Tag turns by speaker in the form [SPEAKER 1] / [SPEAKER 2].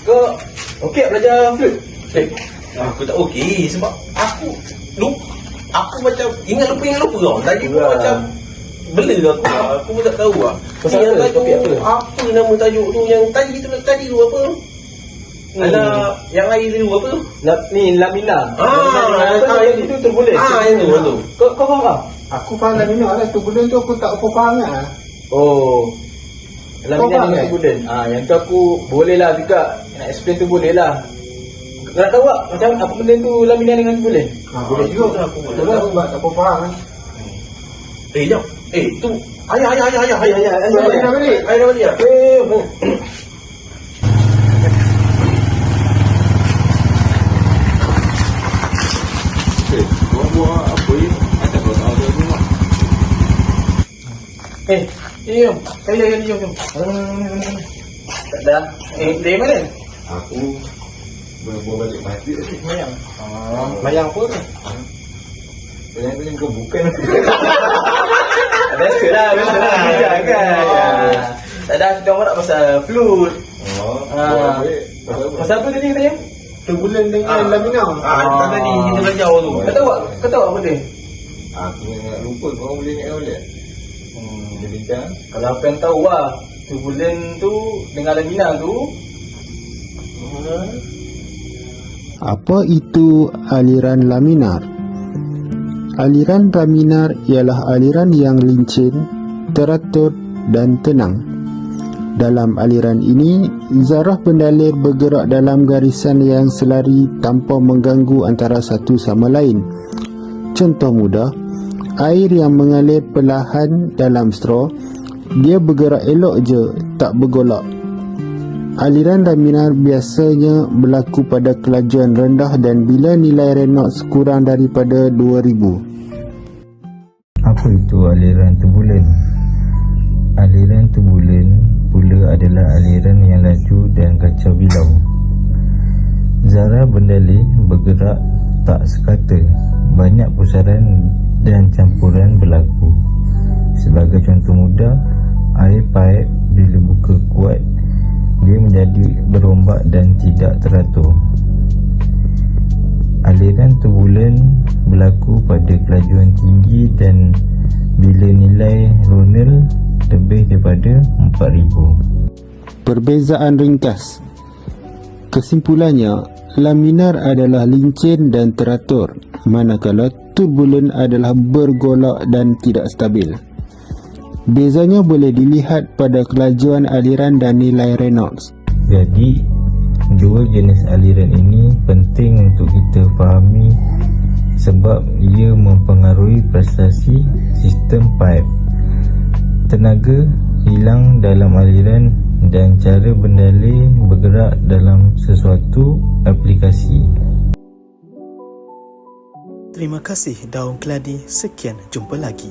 [SPEAKER 1] Kau okey tak belajar flute?
[SPEAKER 2] Aku tak okey sebab aku macam ingat lupa tau. Tadi pun macam bela aku pun tak tahu lah.
[SPEAKER 1] Pasal
[SPEAKER 2] Yang
[SPEAKER 1] apa?
[SPEAKER 2] tajuk
[SPEAKER 1] Topik apa?
[SPEAKER 2] apa nama tajuk tu yang tadi tu apa? Ada yang lain tu apa tu?
[SPEAKER 1] Ni Lamina.
[SPEAKER 2] Yang
[SPEAKER 1] itu turbulent.
[SPEAKER 2] yang tu.
[SPEAKER 1] Kau faham?
[SPEAKER 3] Aku faham Lamina lah. Turbulent tu aku tak faham lah.
[SPEAKER 1] Oh. Lamina
[SPEAKER 3] faham
[SPEAKER 1] dengan
[SPEAKER 3] kan?
[SPEAKER 1] turbulent. Yang tu aku boleh lah juga. Nak explain tu boleh lah. Kau nak tahu tak macam apa benda tu Lamina dengan turbulent?
[SPEAKER 3] Boleh juga. Betul lah sebab tak faham kan.
[SPEAKER 2] Jom. Tu ayah.
[SPEAKER 3] Dah balik.
[SPEAKER 2] Ayah dah balik.
[SPEAKER 4] Buah-buah apa ni? Ada kau tahu dia rumah.
[SPEAKER 1] Jom. Kali jom. Tak dah. Dari mana?
[SPEAKER 4] Aku buah balik masjid ni.
[SPEAKER 1] Mayang. Mayang apa tu?
[SPEAKER 4] Pelan-pelan kau bukan.
[SPEAKER 1] Biasalah. Jangan kan. Tak dah kita orang nak pasal flute. Pasal apa tadi katanya?
[SPEAKER 3] Turbulent dengan Lamina.
[SPEAKER 2] Tadi kita belajar tu.
[SPEAKER 1] Kau tahu apa dia?
[SPEAKER 4] Aku ingat lupa. Kau boleh ingat balik. Dia bincang.
[SPEAKER 1] Kalau apa yang tahu lah, turbulent tu dengan Lamina tu.
[SPEAKER 5] Apa itu aliran laminar? Aliran laminar ialah aliran yang lincin, teratur dan tenang. Dalam aliran ini, zarah pendalir bergerak dalam garisan yang selari tanpa mengganggu antara satu sama lain. Contoh mudah, air yang mengalir perlahan dalam straw, dia bergerak elok je, tak bergolak. Aliran laminar biasanya berlaku pada kelajuan rendah dan bila nilai Reynolds kurang daripada 2000.
[SPEAKER 6] Apa itu aliran turbulent? Aliran turbulent pula adalah aliran yang laju dan kacau bilau. Zarah bendalih bergerak tak sekata, banyak pusaran dan campuran berlaku. Sebagai contoh mudah, air paip bila buka kuat, dia menjadi berombak dan tidak teratur. Aliran turbulent berlaku pada kelajuan tinggi dan bila nilai Ronel lebih daripada 4000.
[SPEAKER 5] Perbezaan ringkas. Kesimpulannya, laminar adalah lincin dan teratur, manakala turbulent adalah bergolak dan tidak stabil. Bezanya boleh dilihat pada kelajuan aliran dan nilai Reynolds.
[SPEAKER 6] Jadi, dua jenis aliran ini penting untuk kita fahami sebab ia mempengaruhi prestasi sistem paip. Tenaga hilang dalam aliran dan cara bendalih bergerak dalam sesuatu aplikasi.
[SPEAKER 7] Terima kasih Daun Keladi. Sekian, jumpa lagi.